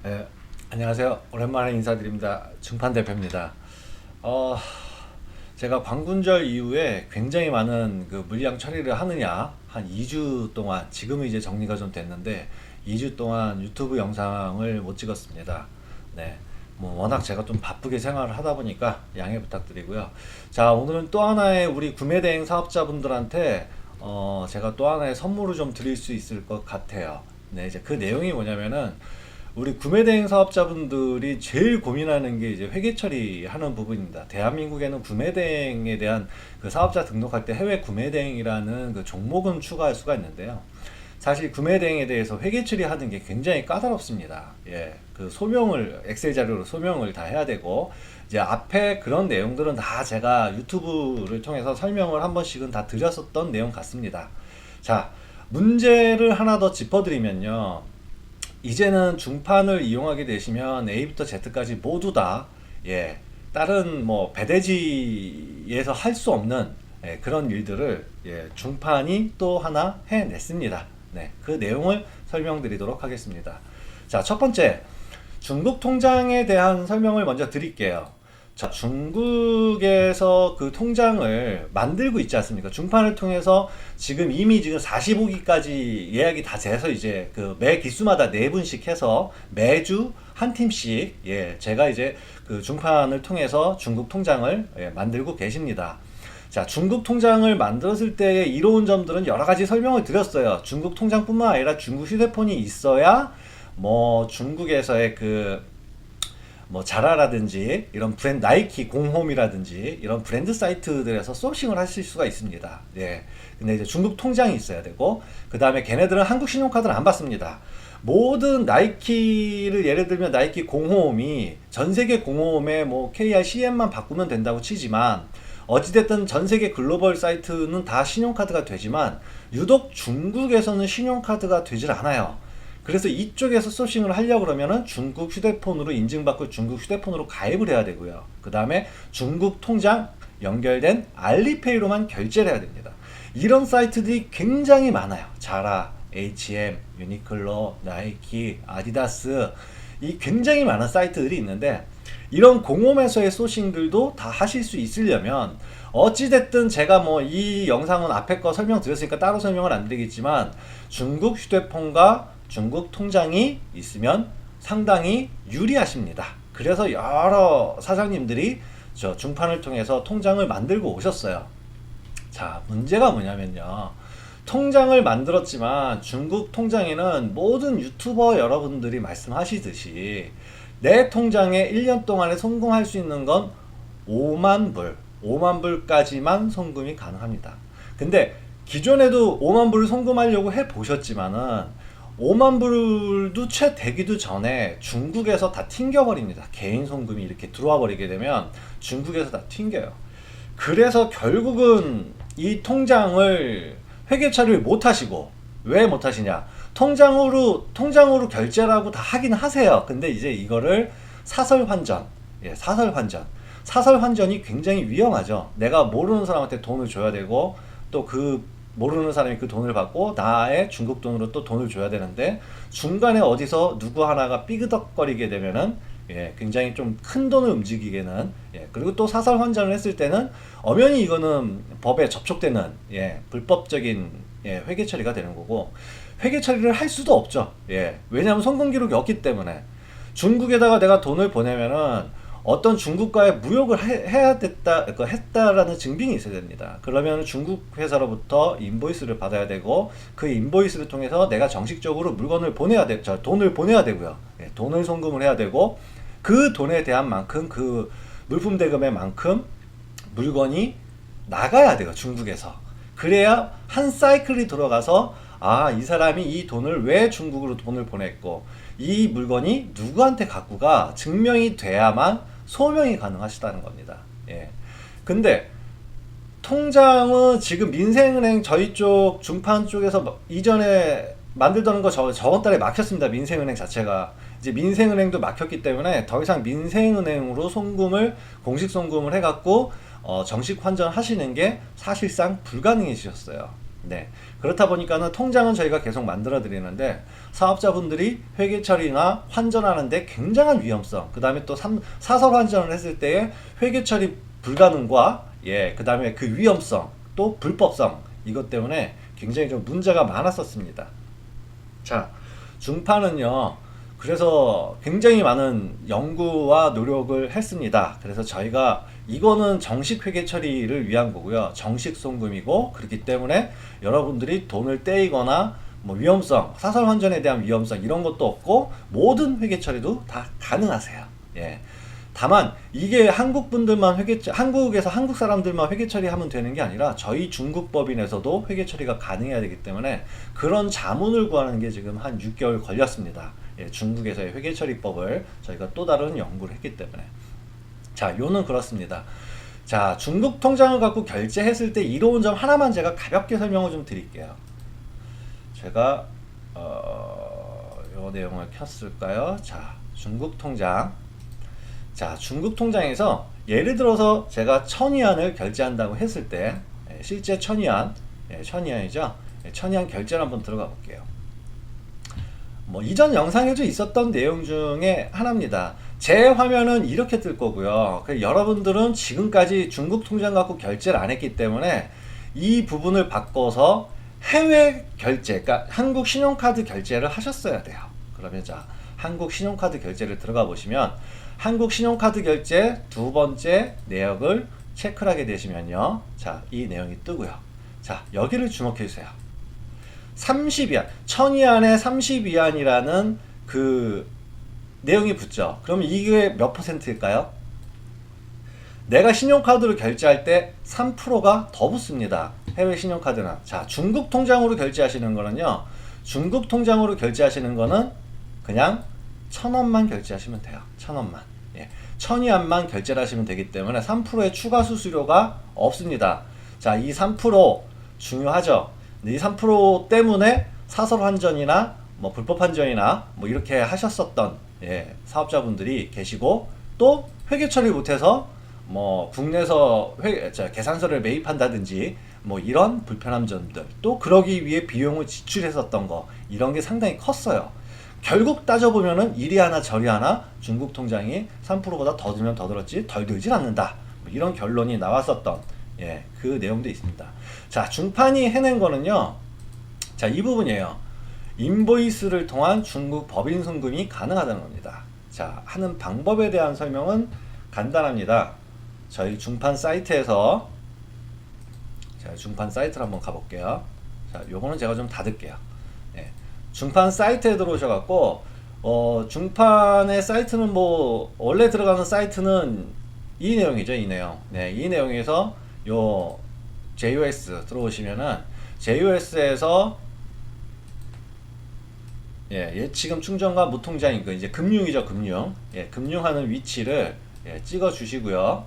네, 안녕하세요. 오랜만에 인사드립니다. 중판 대표입니다. 어, 제가 광군절 이후에 굉장히 많은 그 물량 처리를 하느냐, 한 2주 동안, 지금은 이제 정리가 좀 됐는데, 2주 동안 유튜브 영상을 못 찍었습니다. 네. 뭐, 워낙 제가 좀 바쁘게 생활을 하다 보니까 양해 부탁드리고요. 자, 오늘은 또 하나의 우리 구매대행 사업자분들한테, 제가 또 하나의 선물을 좀 드릴 수 있을 것 같아요. 네, 이제 그 내용이 뭐냐면은, 우리 구매대행 사업자분들이 제일 고민하는 게 이제 회계 처리하는 부분입니다. 대한민국에는 구매대행에 대한 그 사업자 등록할 때 해외 구매대행이라는 그 종목은 추가할 수가 있는데요. 사실 구매대행에 대해서 회계 처리하는 게 굉장히 까다롭습니다. 예, 그 소명을 엑셀 자료로 소명을 다 해야 되고 이제 앞에 그런 내용들은 다 제가 유튜브를 통해서 설명을 한 번씩은 다 드렸었던 내용 같습니다. 자, 문제를 하나 더 짚어드리면요. 이제는 중판을 이용하게 되시면 A부터 Z까지 모두 다 예, 다른 뭐 배대지에서 할 수 없는 그런 일들을 중판이 또 하나 해냈습니다. 네, 그 내용을 설명드리도록 하겠습니다. 자, 첫 번째 중국 통장에 대한 설명을 먼저 드릴게요. 자, 중국에서 그 통장을 만들고 있지 않습니까? 중판을 통해서 지금 이미 지금 45기까지 예약이 다 돼서 이제 그 매 기수마다 네 분씩 해서 매주 한 팀씩 제가 이제 그 중판을 통해서 중국 통장을 만들고 계십니다. 자, 중국 통장을 만들었을 때의 이로운 점들은 여러 가지 설명을 드렸어요. 중국 통장뿐만 아니라 중국 휴대폰이 있어야 뭐 중국에서의 그 뭐 자라라든지 이런 브랜드 나이키 공홈이라든지 이런 브랜드 사이트들에서 소싱을 하실 수가 있습니다. 예. 근데 이제 중국 통장이 있어야 되고 그 다음에 걔네들은 한국 신용카드를 안 받습니다. 모든 나이키를 예를 들면 나이키 공홈이 전 세계 공홈에 뭐 KRCM만 바꾸면 된다고 치지만 어찌됐든 전 세계 글로벌 사이트는 다 신용카드가 되지만 유독 중국에서는 신용카드가 되질 않아요. 그래서 이쪽에서 소싱을 하려고 그러면은 중국 휴대폰으로 인증받고 중국 휴대폰으로 가입을 해야 되고요. 그 다음에 중국 통장 연결된 알리페이로만 결제를 해야 됩니다. 이런 사이트들이 굉장히 많아요. 자라, H&M, 유니클로, 나이키, 아디다스 이 굉장히 많은 사이트들이 있는데 이런 공홈에서의 소싱들도 다 하실 수 있으려면 어찌됐든 제가 뭐 이 영상은 앞에 거 설명드렸으니까 따로 설명을 안 드리겠지만 중국 휴대폰과 중국 통장이 있으면 상당히 유리하십니다. 그래서 여러 사장님들이 저 중판을 통해서 통장을 만들고 오셨어요. 자, 문제가 뭐냐면요. 통장을 만들었지만 중국 통장에는 모든 유튜버 여러분들이 말씀하시듯이 내 통장에 1년 동안에 송금할 수 있는 건 5만 불, 5만 불까지만 송금이 가능합니다. 근데 기존에도 5만 불을 송금하려고 해 보셨지만은 5만 불도 채 되기도 전에 중국에서 다 튕겨버립니다. 개인 송금이 이렇게 들어와 버리게 되면 중국에서 다 튕겨요. 그래서 결국은 이 통장을 회계 처리를 못 하시고 왜 못 하시냐? 통장으로 결제를 하고 다 하긴 하세요. 근데 이제 이거를 사설 환전, 사설 환전이 굉장히 위험하죠. 내가 모르는 사람한테 돈을 줘야 되고 또 그 모르는 사람이 그 돈을 받고 나의 중국 돈으로 또 돈을 줘야 되는데 중간에 어디서 누구 하나가 삐그덕거리게 되면은 굉장히 좀 큰 돈을 움직이게는 그리고 또 사설 환전을 했을 때는 엄연히 이거는 법에 접촉되는 불법적인 회계 처리가 되는 거고 회계 처리를 할 수도 없죠. 왜냐하면 송금 기록이 없기 때문에 중국에다가 내가 돈을 보내면은 어떤 중국과의 무역을 했다라는 증빙이 있어야 됩니다. 그러면 중국 회사로부터 인보이스를 받아야 되고 그 인보이스를 통해서 내가 정식적으로 물건을 돈을 보내야 되고요. 돈을 송금을 해야 되고 그 돈에 대한 만큼 그 물품 대금의 만큼 물건이 나가야 돼요. 중국에서. 그래야 한 사이클이 들어가서 이 사람이 이 돈을 왜 중국으로 돈을 보냈고 이 물건이 누구한테 갖고 가 증명이 돼야만 소명이 가능하시다는 겁니다. 근데 통장은 지금 민생은행 저희 쪽 중판 쪽에서 이전에 만들던 거 저번 달에 막혔습니다. 민생은행 자체가 이제 민생은행도 막혔기 때문에 더 이상 민생은행으로 공식 송금을 해갖고 정식 환전하시는 게 사실상 불가능해지셨어요. 네. 그렇다 보니까는 통장은 저희가 계속 만들어 드리는데 사업자분들이 회계 처리나 환전하는데 굉장한 위험성, 그 다음에 또 사설 환전을 했을 때의 회계 처리 불가능과 그 다음에 그 위험성, 또 불법성, 이것 때문에 굉장히 좀 문제가 많았었습니다. 자, 중판은요, 그래서 굉장히 많은 연구와 노력을 했습니다. 그래서 저희가 이거는 정식 회계 처리를 위한 거고요. 정식 송금이고, 그렇기 때문에 여러분들이 돈을 떼이거나 뭐 위험성, 사설 환전에 대한 위험성 이런 것도 없고 모든 회계 처리도 다 가능하세요. 예. 다만 이게 한국 분들만 한국에서 한국 사람들만 회계 처리하면 되는 게 아니라 저희 중국 법인에서도 회계 처리가 가능해야 되기 때문에 그런 자문을 구하는 게 지금 한 6개월 걸렸습니다. 예, 중국에서의 회계 처리법을 저희가 또 다른 연구를 했기 때문에. 자, 요는 그렇습니다. 자, 중국 통장을 갖고 결제했을 때 이로운 점 하나만 제가 가볍게 설명을 좀 드릴게요. 제가 요 내용을 켰을까요? 자, 중국 통장. 자, 중국 통장에서 예를 들어서 제가 1000위안을 결제한다고 했을 때 실제 1000위안, 1000위안이죠. 1000위안 결제를 한번 들어가 볼게요. 뭐 이전 영상에도 있었던 내용 중에 하나입니다. 제 화면은 이렇게 뜰 거고요. 여러분들은 지금까지 중국 통장 갖고 결제를 안 했기 때문에 이 부분을 바꿔서 해외 결제, 그러니까 한국 신용카드 결제를 하셨어야 돼요. 그러면 자, 한국 신용카드 결제를 들어가 보시면 한국 신용카드 결제 두 번째 내역을 체크를 하게 되시면요. 자, 이 내용이 뜨고요. 자, 여기를 주목해 주세요. 30위안, 1000위안에 30위안이라는 그 내용이 붙죠. 그러면 이게 몇 퍼센트일까요? 내가 신용카드로 결제할 때 3%가 더 붙습니다. 해외 신용카드는. 자, 중국 통장으로 결제하시는 거는요. 중국 통장으로 결제하시는 거는 그냥 1000원만 결제하시면 돼요. 1000원만. 예. 1000위안만 결제를 하시면 되기 때문에 3%의 추가 수수료가 없습니다. 자, 이 3% 중요하죠. 이 3% 때문에 사설 환전이나 뭐 불법 환전이나 뭐 이렇게 하셨었던 사업자분들이 계시고, 또 회계 처리 못해서 뭐 국내에서 계산서를 매입한다든지 뭐 이런 불편한 점들, 또 그러기 위해 비용을 지출했었던 거, 이런 게 상당히 컸어요. 결국 따져보면은 이리 하나 저리 하나 중국 통장이 3%보다 더 들면 더 들었지 덜 들진 않는다, 뭐 이런 결론이 나왔었던 그 내용도 있습니다. 자, 중판이 해낸 거는요, 자, 이 부분이에요. 인보이스를 통한 중국 법인 송금이 가능하다는 겁니다. 자, 하는 방법에 대한 설명은 간단합니다. 저희 중판 사이트에서, 자, 중판 사이트를 한번 가볼게요. 자, 요거는 제가 좀 닫을게요. 중판 사이트에 들어오셔갖고, 중판의 사이트는 뭐, 원래 들어가는 사이트는 이 내용이죠, 이 내용. 네, 이 내용에서 요 JOS 들어오시면은, JOS에서 예치금 충전과 무통장인금, 이제 금융이죠, 금융. 금융하는 위치를 찍어 주시고요.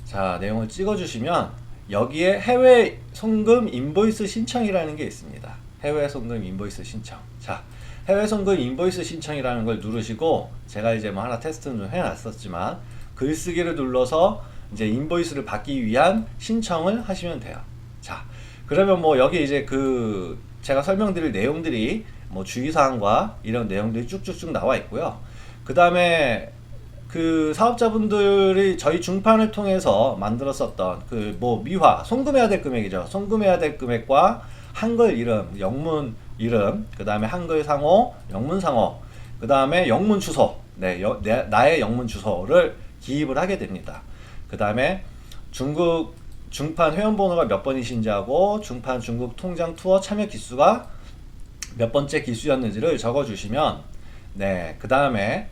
자, 내용을 찍어 주시면 여기에 해외 송금 인보이스 신청이라는 게 있습니다. 해외 송금 인보이스 신청. 자, 해외 송금 인보이스 신청이라는 걸 누르시고, 제가 이제 뭐 하나 테스트는 좀 해놨었지만 글쓰기를 눌러서 이제 인보이스를 받기 위한 신청을 하시면 돼요. 자, 그러면 뭐 여기 이제 그 제가 설명드릴 내용들이 뭐 주의사항과 이런 내용들이 쭉쭉쭉 나와 있고요. 그 다음에 그 사업자분들이 저희 중판을 통해서 만들었었던 그 뭐 미화, 송금해야 될 금액이죠. 송금해야 될 금액과 한글 이름, 영문 이름, 그 다음에 한글 상호, 영문 상호, 그 다음에 영문 주소, 나의 영문 주소를 기입을 하게 됩니다. 그 다음에 중판 회원번호가 몇 번이신지 하고, 중판 중국 통장 투어 참여 기수가 몇 번째 기수였는지를 적어주시면, 그 다음에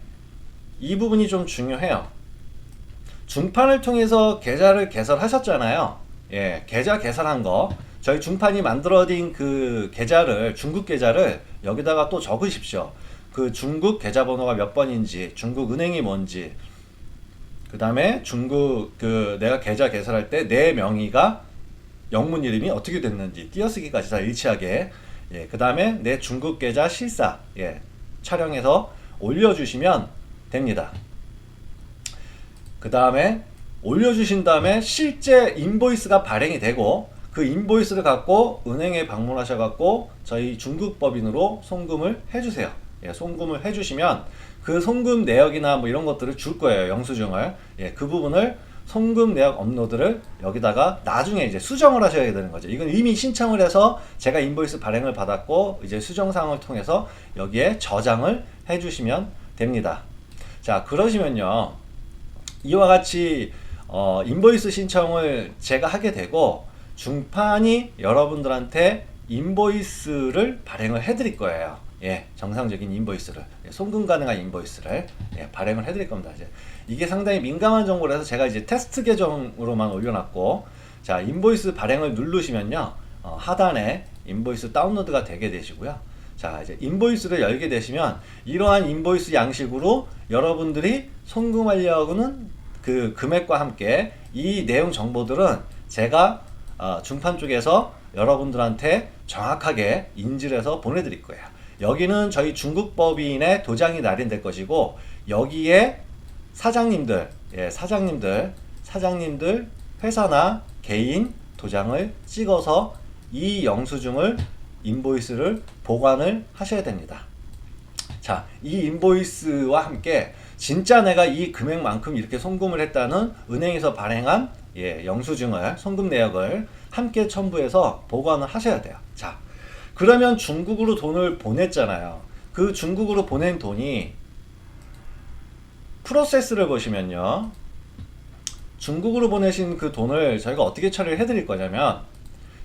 이 부분이 좀 중요해요. 중판을 통해서 계좌를 개설하셨잖아요. 계좌 개설한 거, 저희 중판이 만들어진 그 계좌를, 중국 계좌를 여기다가 또 적으십시오. 그 중국 계좌번호가 몇 번인지, 중국 은행이 뭔지, 그 다음에 중국 내가 계좌 개설할 때 내 명의가 영문 이름이 어떻게 됐는지 띄어쓰기까지 다 일치하게, 그 다음에 내 중국 계좌 실사 촬영해서 올려주시면 됩니다. 그 다음에 올려주신 다음에 실제 인보이스가 발행이 되고 그 인보이스를 갖고 은행에 방문하셔갖고 저희 중국법인으로 송금을 해주세요. 예, 송금을 해주시면 그 송금 내역이나 뭐 이런 것들을 줄 거예요. 영수증을. 예, 그 부분을 송금 내역 업로드를 여기다가 나중에 이제 수정을 하셔야 되는 거죠. 이건 이미 신청을 해서 제가 인보이스 발행을 받았고 이제 수정 사항을 통해서 여기에 저장을 해주시면 됩니다. 자, 그러시면요. 이와 같이 인보이스 신청을 제가 하게 되고 중판이 여러분들한테 인보이스를 발행을 해드릴 거예요. 예, 정상적인 인보이스를, 예, 송금 가능한 인보이스를, 예, 발행을 해드릴 겁니다. 이게 상당히 민감한 정보라서 제가 이제 테스트 계정으로만 올려놨고, 자, 인보이스 발행을 누르시면요, 하단에 인보이스 다운로드가 되게 되시고요. 자, 이제 인보이스를 열게 되시면 이러한 인보이스 양식으로 여러분들이 송금하려고는 그 금액과 함께 이 내용 정보들은 제가 중판 쪽에서 여러분들한테 정확하게 인지를 해서 보내드릴 거예요. 여기는 저희 중국법인의 도장이 날인될 것이고 여기에 사장님들, 예, 사장님들 회사나 개인 도장을 찍어서 이 영수증을 인보이스를 보관을 하셔야 됩니다. 자, 이 인보이스와 함께 진짜 내가 이 금액만큼 이렇게 송금을 했다는 은행에서 발행한, 예, 영수증을, 송금 내역을 함께 첨부해서 보관을 하셔야 돼요. 자, 그러면 중국으로 돈을 보냈잖아요. 그 중국으로 보낸 돈이 프로세스를 보시면요. 중국으로 보내신 그 돈을 저희가 어떻게 처리를 해드릴 거냐면,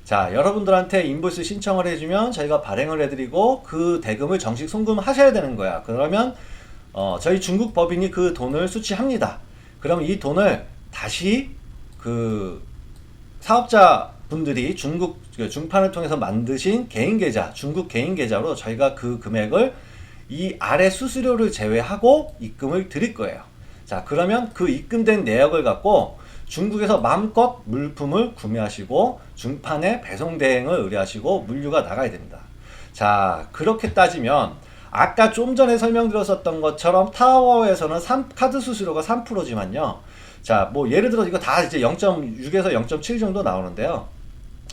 자, 여러분들한테 인보이스 신청을 해주면 저희가 발행을 해드리고 그 대금을 정식 송금하셔야 되는 거야. 그러면 저희 중국 법인이 그 돈을 수취합니다. 그럼 이 돈을 다시 그 사업자 분들이 중국 중판을 통해서 만드신 개인 계좌, 중국 개인 계좌로 저희가 그 금액을 이 아래 수수료를 제외하고 입금을 드릴 거예요. 자, 그러면 그 입금된 내역을 갖고 중국에서 마음껏 물품을 구매하시고 중판에 배송 대행을 의뢰하시고 물류가 나가야 됩니다. 자, 그렇게 따지면 아까 좀 전에 설명드렸었던 것처럼 타워에서는 카드 수수료가 3%지만요. 자, 뭐 예를 들어 이거 다 이제 0.6에서 0.7 정도 나오는데요.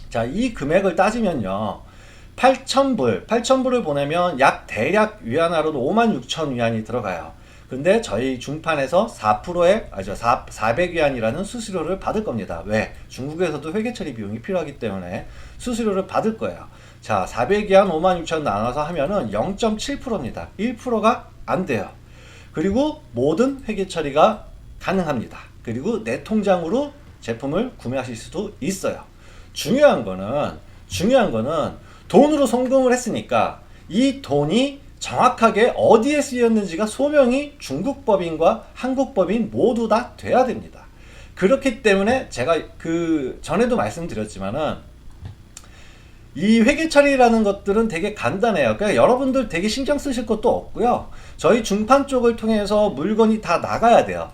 자, 이 금액을 따지면요. 8,000불을 보내면 대략 위안화로도 56,000위안이 들어가요. 근데 저희 중판에서 4%의 400위안이라는 수수료를 받을 겁니다. 왜? 중국에서도 회계 처리 비용이 필요하기 때문에 수수료를 받을 거예요. 자, 400위안 56,000 나눠서 하면은 0.7%입니다. 1%가 안 돼요. 그리고 모든 회계 처리가 가능합니다. 그리고 내 통장으로 제품을 구매하실 수도 있어요. 중요한 거는 돈으로 송금을 했으니까 이 돈이 정확하게 어디에 쓰였는지가 소명이 중국법인과 한국법인 모두 다 돼야 됩니다. 그렇기 때문에 제가 그 전에도 말씀드렸지만은 이 회계 처리라는 것들은 되게 간단해요. 그러니까 여러분들 되게 신경 쓰실 것도 없고요. 저희 중판 쪽을 통해서 물건이 다 나가야 돼요.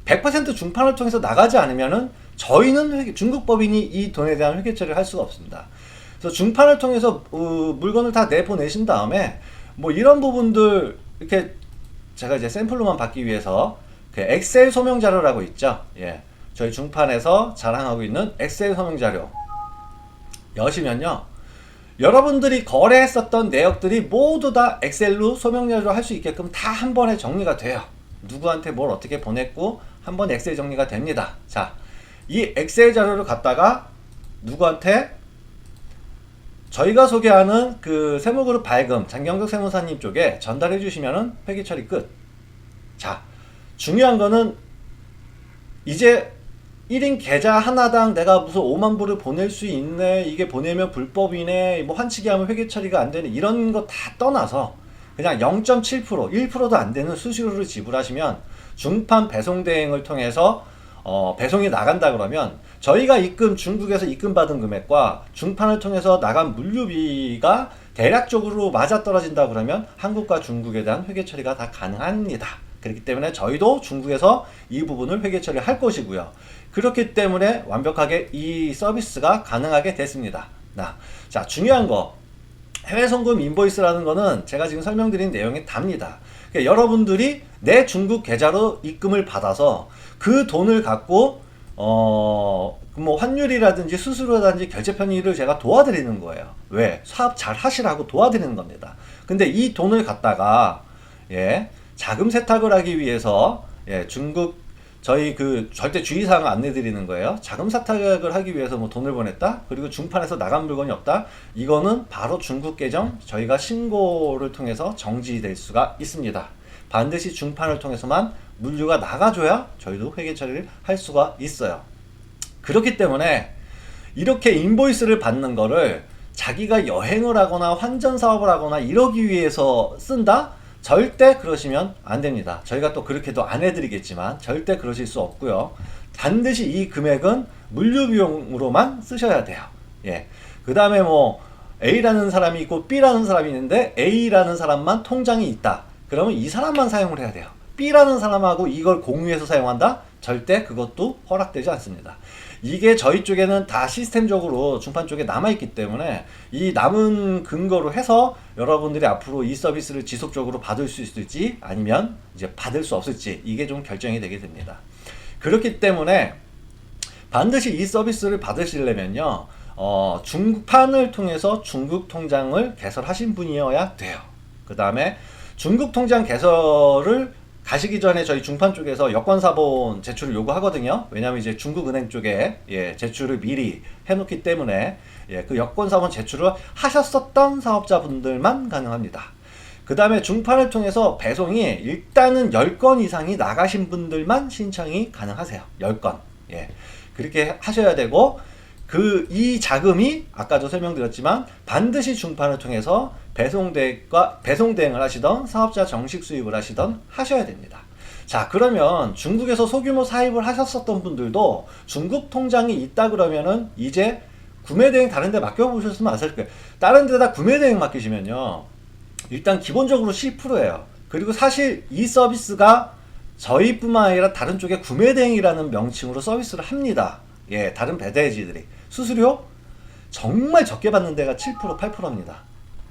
100% 중판을 통해서 나가지 않으면은 저희는 중국법인이 이 돈에 대한 회계 처리를 할 수가 없습니다. 그래서 중판을 통해서 물건을 다 내보내신 다음에 뭐 이런 부분들 이렇게 제가 이제 샘플로만 받기 위해서 그 엑셀 소명 자료라고 있죠. 예, 저희 중판에서 자랑하고 있는 엑셀 소명 자료 여시면요, 여러분들이 거래했었던 내역들이 모두 다 엑셀로 소명 자료로 할 수 있게끔 다 한 번에 정리가 돼요. 누구한테 뭘 어떻게 보냈고 한 번 엑셀 정리가 됩니다. 자, 이 엑셀 자료를 갖다가 누구한테 저희가 소개하는 그 세무그룹 발금 장경석 세무사님 쪽에 전달해 주시면은 회계 처리 끝. 자, 중요한 거는 이제 1인 계좌 하나당 내가 무슨 5만 불을 보낼 수 있네, 이게 보내면 불법이네, 뭐 환치기 하면 회계 처리가 안 되네, 이런 거 다 떠나서 그냥 0.7%, 1%도 안 되는 수수료를 지불하시면 중판 배송 대행을 통해서 배송이 나간다 그러면 저희가 중국에서 입금받은 금액과 중판을 통해서 나간 물류비가 대략적으로 맞아떨어진다 그러면 한국과 중국에 대한 회계 처리가 다 가능합니다. 그렇기 때문에 저희도 중국에서 이 부분을 회계 처리할 것이고요. 그렇기 때문에 완벽하게 이 서비스가 가능하게 됐습니다. 자, 중요한 거, 해외 송금 인보이스라는 거는 제가 지금 설명드린 내용이 답니다. 그러니까 여러분들이 내 중국 계좌로 입금을 받아서 그 돈을 갖고 뭐 환율이라든지 수수료라든지 결제 편의를 제가 도와드리는 거예요. 왜? 사업 잘 하시라고 도와드리는 겁니다. 근데 이 돈을 갖다가 예, 자금 세탁을 하기 위해서 예, 중국 저희 그 절대 주의사항을 안내 드리는 거예요. 자금 세탁을 하기 위해서 뭐 돈을 보냈다. 그리고 중판에서 나간 물건이 없다. 이거는 바로 중국 계정 저희가 신고를 통해서 정지될 수가 있습니다. 반드시 중판을 통해서만 물류가 나가줘야 저희도 회계 처리를 할 수가 있어요. 그렇기 때문에 이렇게 인보이스를 받는 거를 자기가 여행을 하거나 환전 사업을 하거나 이러기 위해서 쓴다? 절대 그러시면 안 됩니다. 저희가 또 그렇게도 안 해드리겠지만 절대 그러실 수 없고요. 반드시 이 금액은 물류 비용으로만 쓰셔야 돼요. 예. 그 다음에 뭐 A라는 사람이 있고 B라는 사람이 있는데 A라는 사람만 통장이 있다. 그러면 이 사람만 사용을 해야 돼요. B라는 사람하고 이걸 공유해서 사용한다? 절대 그것도 허락되지 않습니다. 이게 저희 쪽에는 다 시스템적으로 중판 쪽에 남아있기 때문에 이 남은 근거로 해서 여러분들이 앞으로 이 서비스를 지속적으로 받을 수 있을지 아니면 이제 받을 수 없을지 이게 좀 결정이 되게 됩니다. 그렇기 때문에 반드시 이 서비스를 받으시려면요, 중판을 통해서 중국 통장을 개설하신 분이어야 돼요. 그 다음에 중국 통장 개설을 가시기 전에 저희 중판 쪽에서 여권사본 제출을 요구하거든요. 왜냐하면 이제 중국은행 쪽에 예, 제출을 미리 해놓기 때문에 예, 그 여권사본 제출을 하셨었던 사업자분들만 가능합니다. 그 다음에 중판을 통해서 배송이 일단은 10건 이상이 나가신 분들만 신청이 가능하세요. 10건. 예. 그렇게 하셔야 되고, 이 자금이 아까도 설명드렸지만 반드시 중판을 통해서 배송 대행을 하시던 사업자 정식 수입을 하시던 하셔야 됩니다. 자, 그러면 중국에서 소규모 사입을 하셨었던 분들도 중국 통장이 있다 그러면은 이제 구매 대행 다른 데 맡겨보셨으면 아실 거예요. 다른 데다 구매 대행 맡기시면요, 일단 기본적으로 10%예요. 그리고 사실 이 서비스가 저희뿐만 아니라 다른 쪽에 구매 대행이라는 명칭으로 서비스를 합니다. 예, 다른 배대지들이 수수료 정말 적게 받는 데가 7%, 8%입니다.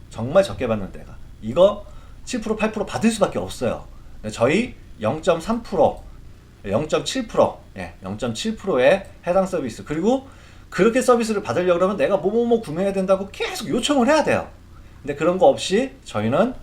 정말 적게 받는 데가 이거 7%, 8% 받을 수밖에 없어요. 저희 0.3%, 0.7%, 예, 0.7%의 해당 서비스. 그리고 그렇게 서비스를 받으려고 그러면 내가 뭐뭐뭐 구매해야 된다고 계속 요청을 해야 돼요. 근데 그런 거 없이 저희는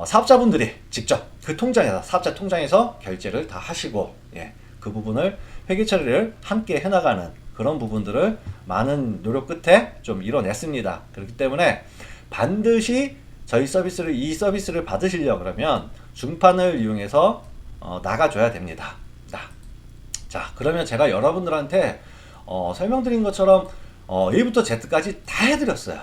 사업자분들이 직접 그 통장에서, 사업자 통장에서 결제를 다 하시고, 예, 그 부분을 회계 처리를 함께 해나가는 그런 부분들을 많은 노력 끝에 좀 이뤄냈습니다. 그렇기 때문에 반드시 저희 서비스를, 이 서비스를 받으시려고 그러면 중판을 이용해서 나가줘야 됩니다. 자, 그러면 제가 여러분들한테 설명드린 것처럼 A부터 Z까지 다 해드렸어요.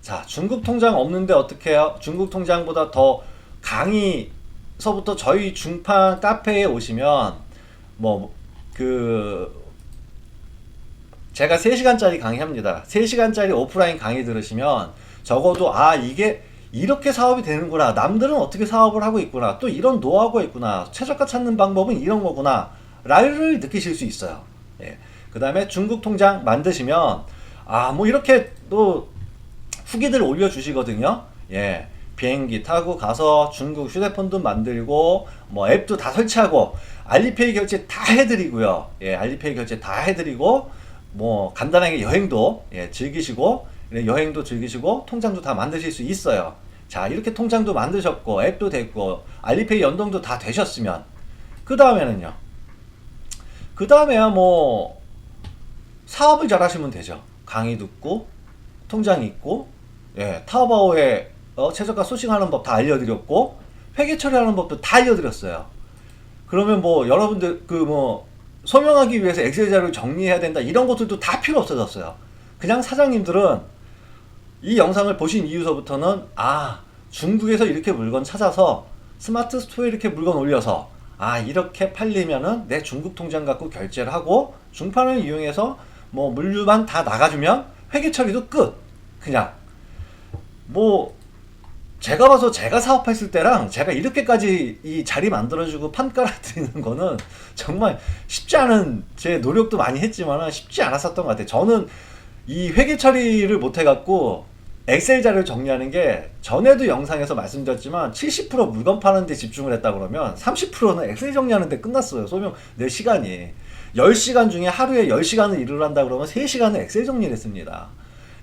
자, 중국 통장 없는데 어떻게 해요? 중국 통장보다 더 강의서부터 저희 중판 카페에 오시면 제가 3시간짜리 강의합니다. 3시간짜리 오프라인 강의 들으시면 적어도 이게 이렇게 사업이 되는구나, 남들은 어떻게 사업을 하고 있구나, 또 이런 노하우가 있구나, 최저가 찾는 방법은 이런 거구나 라를 느끼실 수 있어요. 예. 그 다음에 중국 통장 만드시면 이렇게 또 후기들 올려주시거든요. 예. 비행기 타고 가서 중국 휴대폰도 만들고 앱도 다 설치하고 알리페이 결제 다 해드리고요. 예, 알리페이 결제 다 해드리고 간단하게 여행도 즐기시고, 여행도 즐기시고 통장도 다 만드실 수 있어요. 자, 이렇게 통장도 만드셨고 앱도 됐고 알리페이 연동도 다 되셨으면 그 다음에는요, 그 다음에야 사업을 잘 하시면 되죠. 강의 듣고 통장이 있고, 예, 타오바오에 최저가 소싱하는 법 다 알려드렸고 회계 처리하는 법도 다 알려드렸어요. 그러면 여러분들 소명하기 위해서 엑셀 자료를 정리해야 된다 이런 것들도 다 필요 없어졌어요. 그냥 사장님들은 이 영상을 보신 이후서부터는 중국에서 이렇게 물건 찾아서 스마트 스토어에 이렇게 물건 올려서 이렇게 팔리면은 내 중국 통장 갖고 결제를 하고 중판을 이용해서 물류만 다 나가주면 회계 처리도 끝. 그냥 제가 봐서 제가 사업했을 때랑 제가 이렇게까지 이 자리 만들어주고 판 깔아드리는 거는 정말 쉽지 않은, 제 노력도 많이 했지만 쉽지 않았었던 것 같아요. 저는 이 회계 처리를 못해갖고 엑셀 자료를 정리하는 게, 전에도 영상에서 말씀드렸지만 70% 물건 파는 데 집중을 했다 그러면 30%는 엑셀 정리하는 데 끝났어요. 소명 내 시간이. 10시간 중에 하루에 10시간을 일을 한다 그러면 3시간을 엑셀 정리를 했습니다.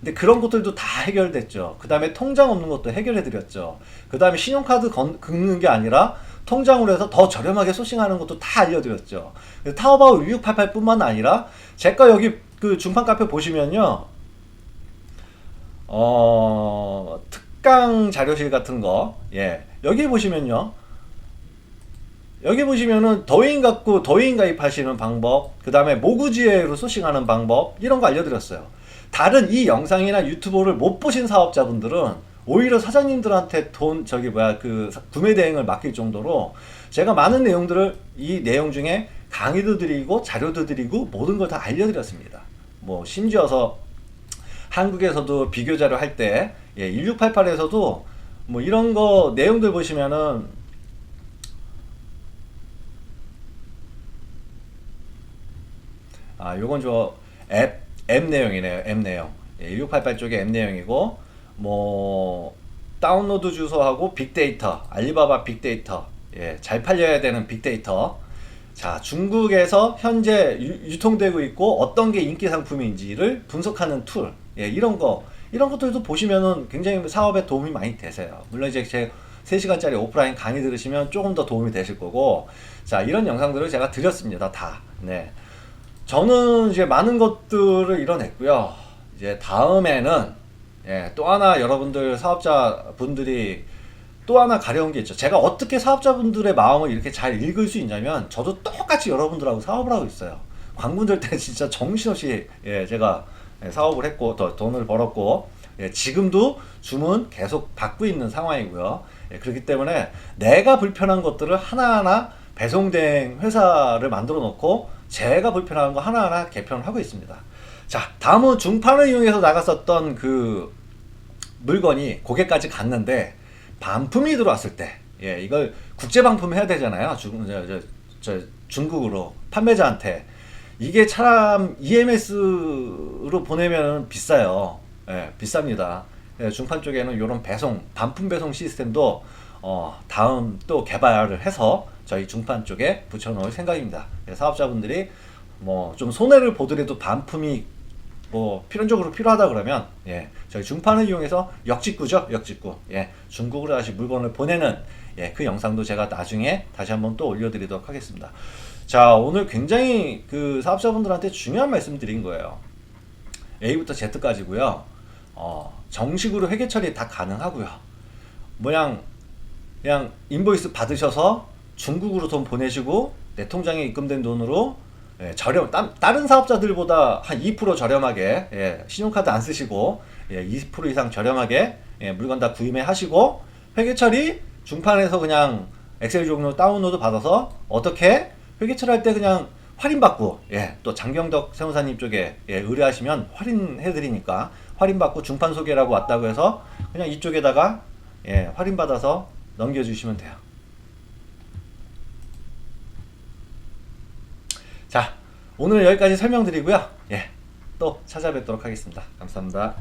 근데 그런 것들도 다 해결됐죠. 그 다음에 통장 없는 것도 해결해 드렸죠. 그 다음에 신용카드 긁는 게 아니라 통장으로 해서 더 저렴하게 소싱하는 것도 다 알려드렸죠. 타오바오 6688 뿐만 아니라 제가 여기 그 중판 카페 보시면요, 특강 자료실 같은 거, 예, 여기 보시면요, 여기 보시면은 더인 갖고 더인 가입하시는 방법, 그 다음에 모구지회로 소싱하는 방법, 이런 거 알려드렸어요. 다른 이 영상이나 유튜브를 못 보신 사업자분들은 오히려 사장님들한테 그 구매 대행을 맡길 정도로 제가 많은 내용들을 이 내용 중에 강의도 드리고 자료도 드리고 모든 걸 다 알려드렸습니다. 뭐 심지어서 한국에서도 비교 자료 할 때, 예, 1688에서도 뭐 이런 거 내용들 보시면은, 요건 앱 내용이네요. 앱 내용. 예, 1688 쪽에 앱 내용이고, 뭐 다운로드 주소하고 빅데이터, 알리바바 빅데이터, 예, 잘 팔려야 되는 빅데이터. 자, 중국에서 현재 유통되고 있고 어떤 게 인기 상품인지를 분석하는 툴, 예, 이런 것들도 보시면은 굉장히 사업에 도움이 많이 되세요. 물론 이제 제 3시간짜리 오프라인 강의 들으시면 조금 더 도움이 되실 거고, 자, 이런 영상들을 제가 드렸습니다. 다. 네. 저는 이제 많은 것들을 이뤄냈고요. 이제 다음에는, 예, 또 하나 여러분들 사업자분들이 또 하나 가려운 게 있죠. 제가 어떻게 사업자분들의 마음을 이렇게 잘 읽을 수 있냐면, 저도 똑같이 여러분들하고 사업을 하고 있어요. 광분절 때 진짜 정신없이, 예, 제가 사업을 했고 더 돈을 벌었고, 예, 지금도 주문 계속 받고 있는 상황이고요. 예, 그렇기 때문에 내가 불편한 것들을 하나하나 배송대행 회사를 만들어 놓고 제가 불편한 거 하나하나 개편을 하고 있습니다. 자, 다음은 중판을 이용해서 나갔었던 그 물건이 고객까지 갔는데 반품이 들어왔을 때, 예, 이걸 국제 반품 해야 되잖아요. 중국으로 판매자한테. 이게 참 EMS로 보내면 비싸요. 예, 비쌉니다. 예, 중판 쪽에는 이런 반품 배송 시스템도 다음 또 개발을 해서 저희 중판 쪽에 붙여놓을 생각입니다. 예, 사업자분들이 뭐 좀 손해를 보더라도 반품이 뭐 필연적으로 필요하다 그러면, 예, 저희 중판을 이용해서 역직구죠, 역직구. 예, 중국으로 다시 물건을 보내는, 예, 그 영상도 제가 나중에 다시 한번 또 올려드리도록 하겠습니다. 자, 오늘 굉장히 그 사업자분들한테 중요한 말씀 드린 거예요. A부터 Z까지고요. 정식으로 회계 처리 다 가능하고요. 그냥 인보이스 받으셔서 중국으로 돈 보내시고 내 통장에 입금된 돈으로, 예, 다른 사업자들보다 한 2% 저렴하게, 예, 신용카드 안 쓰시고, 예, 20% 이상 저렴하게, 예, 물건 다 구매하시고 회계 처리 중판에서 그냥 엑셀 종료 다운로드 받아서 어떻게 회계 처리할 때 그냥 할인받고, 예, 또 장경덕 세무사님 쪽에, 예, 의뢰하시면 할인해드리니까 할인받고 중판 소개라고 왔다고 해서 그냥 이쪽에다가, 예, 할인받아서 넘겨주시면 돼요. 자, 오늘 여기까지 설명드리고요. 예, 또 찾아뵙도록 하겠습니다. 감사합니다.